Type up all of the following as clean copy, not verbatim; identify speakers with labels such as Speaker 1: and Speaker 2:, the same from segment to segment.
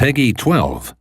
Speaker 1: Peggy 12.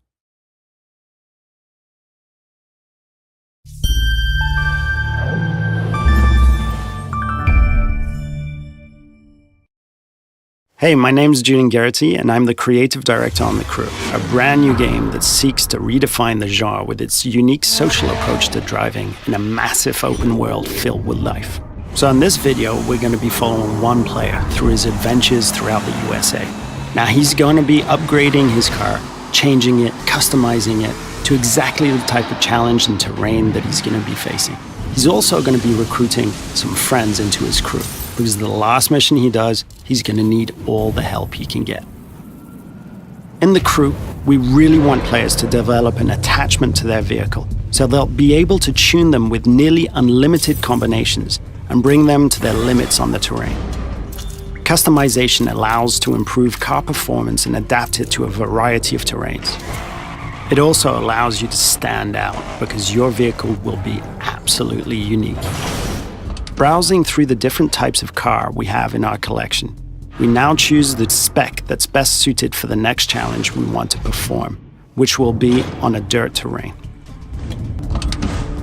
Speaker 2: Hey, my name's Julian Garrity, and I'm the creative director on The Crew, a brand new game that seeks to redefine the genre with its unique social approach to driving in a massive open world filled with life. So in this video, we're going to be following one player through his adventures throughout the USA. Now he's going to be upgrading his car, changing it, customizing it to exactly the type of challenge and terrain that he's going to be facing. He's also going to be recruiting some friends into his crew, because the last mission he does, he's going to need all the help he can get. In The Crew, we really want players to develop an attachment to their vehicle, so they'll be able to tune them with nearly unlimited combinations and bring them to their limits on the terrain. Customization allows to improve car performance and adapt it to a variety of terrains. It also allows you to stand out because your vehicle will be absolutely unique. Browsing through the different types of car we have in our collection, we now choose the spec that's best suited for the next challenge we want to perform, which will be on a dirt terrain.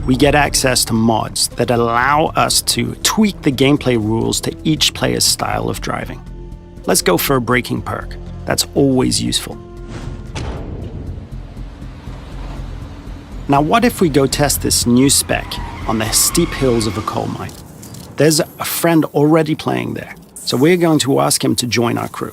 Speaker 2: We get access to mods that allow us to tweak the gameplay rules to each player's style of driving. Let's go for a braking perk. That's always useful. Now what if we go test this new spec on the steep hills of a coal mine? There's a friend already playing there, so we're going to ask him to join our crew.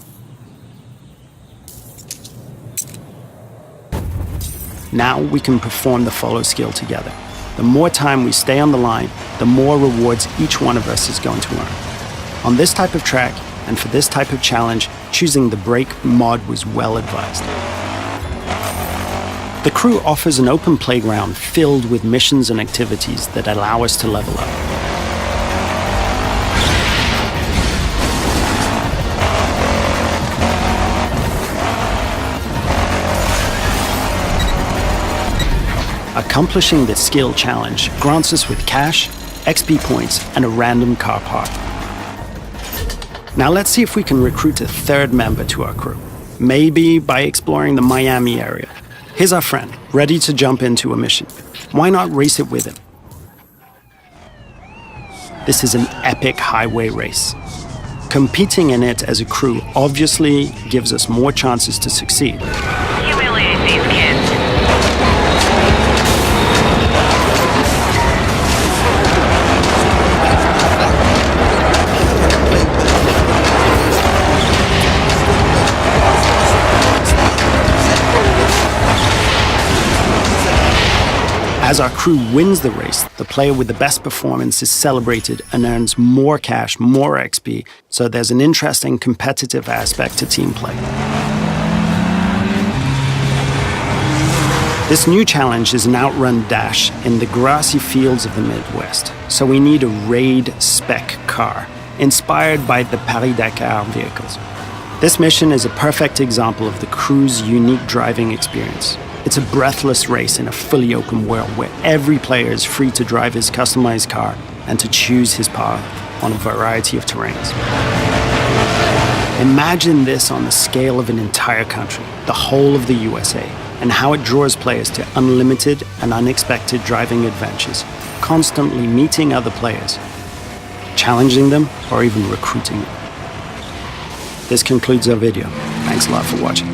Speaker 2: Now we can perform the follow skill together. The more time we stay on the line, the more rewards each one of us is going to earn. On this type of track, and for this type of challenge, choosing the brake mod was well advised. The Crew offers an open playground filled with missions and activities that allow us to level up. Accomplishing the skill challenge grants us with cash, XP points, and a random car part. Now let's see if we can recruit a third member to our crew, maybe by exploring the Miami area. Here's our friend, ready to jump into a mission. Why not race it with him? This is an epic highway race. Competing in it as a crew obviously gives us more chances to succeed.
Speaker 3: Humiliate these kids.
Speaker 2: As our crew wins the race, the player with the best performance is celebrated and earns more cash, more XP, so there's an interesting competitive aspect to team play. This new challenge is an outrun dash in the grassy fields of the Midwest, so we need a raid spec car, inspired by the Paris-Dakar vehicles. This mission is a perfect example of the crew's unique driving experience. It's a breathless race in a fully open world where every player is free to drive his customized car and to choose his path on a variety of terrains. Imagine this on the scale of an entire country, the whole of the USA, and how it draws players to unlimited and unexpected driving adventures, constantly meeting other players, challenging them, or even recruiting them. This concludes our video. Thanks a lot for watching.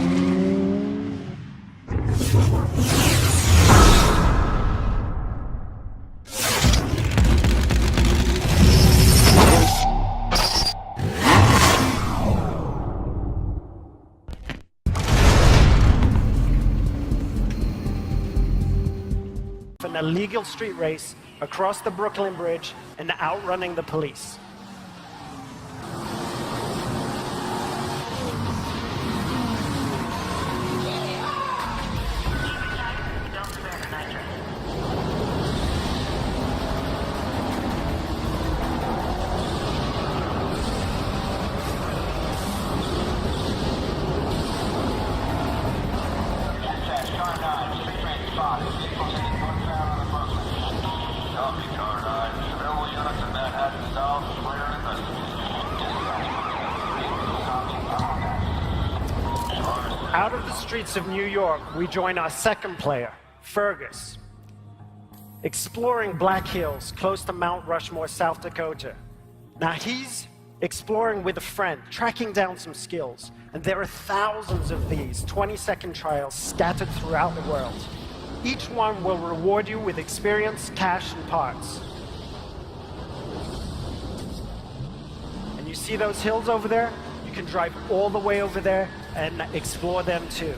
Speaker 2: An illegal street race across the Brooklyn Bridge and outrunning the police.
Speaker 4: Copy, car 9. Available units in Manhattan South.
Speaker 2: Out of the streets of New York, we join our second player, Fergus, exploring Black Hills close to Mount Rushmore, South Dakota. Now he's exploring with a friend, tracking down some skills, and there are thousands of these 20-second trials scattered throughout the world. Each one will reward you with experience, cash, and parts. And you see those hills over there? You can drive all the way over there and explore them too.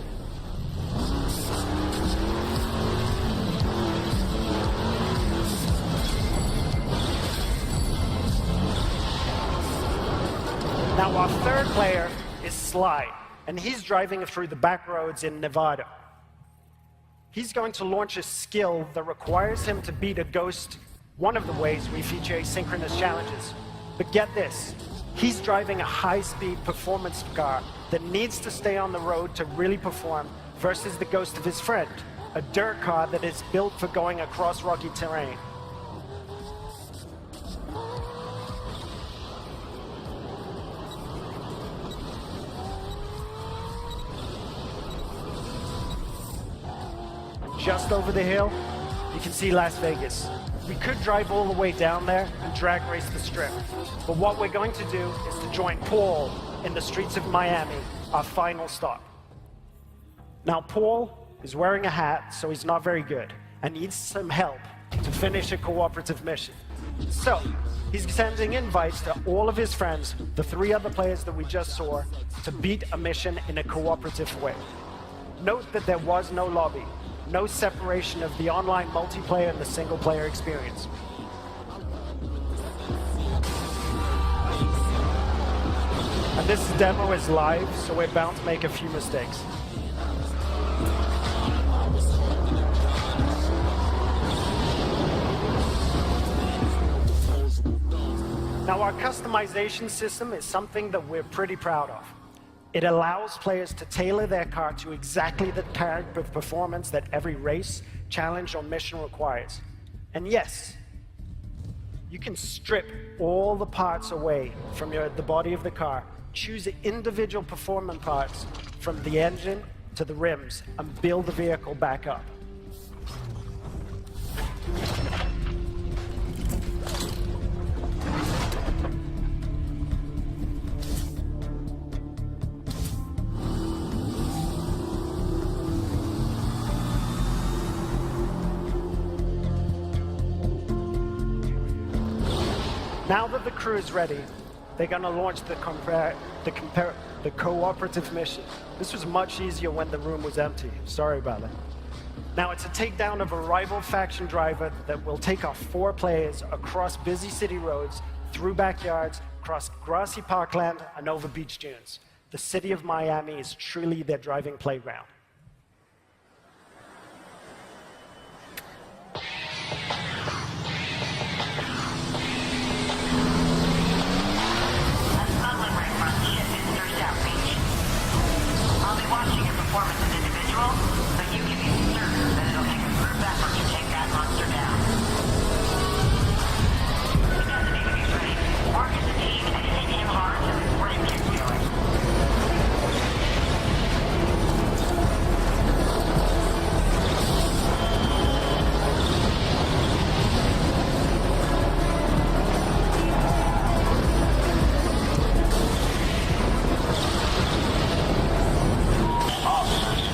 Speaker 2: Now our third player is Sly, and he's driving through the back roads in Nevada. He's going to launch a skill that requires him to beat a ghost, one of the ways we feature asynchronous challenges. But get this, he's driving a high-speed performance car that needs to stay on the road to really perform versus the ghost of his friend, a dirt car that is built for going across rocky terrain. Just over the hill, you can see Las Vegas. We could drive all the way down there and drag race the strip. But what we're going to do is to join Paul in the streets of Miami, our final stop. Now Paul is wearing a hat, so he's not very good, and needs some help to finish a cooperative mission. So, he's sending invites to all of his friends, the 3 other players that we just saw, to beat a mission in a cooperative way. Note that there was no lobby. No separation of the online multiplayer and the single-player experience. And this demo is live, so we're bound to make a few mistakes. Now, our customization system is something that we're pretty proud of. It allows players to tailor their car to exactly the type of performance that every race, challenge, or mission requires. And yes, you can strip all the parts away from the body of the car, choose individual performance parts from the engine to the rims, and build the vehicle back up. Now that the crew is ready, they're going to launch the cooperative mission. This was much easier when the room was empty. Sorry about that. Now it's a takedown of a rival faction driver that will take our 4 players across busy city roads, through backyards, across grassy parkland, and over beach dunes. The city of Miami is truly their driving playground.
Speaker 3: Watching your performance as individual, but you can be certain that it'll take a group effort to take that monster down. It doesn't need to be pretty. Work as a team and hit him hard so his brain gets going.
Speaker 1: Officers,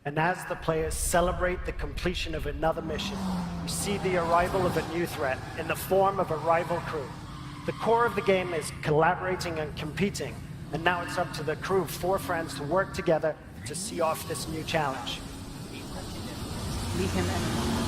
Speaker 2: And as the players celebrate the completion of another mission, we see the arrival of a new threat in the form of a rival crew. The core of the game is collaborating and competing, and now it's up to the crew of 4 friends to work together to see off this new challenge.
Speaker 1: Leave him alone.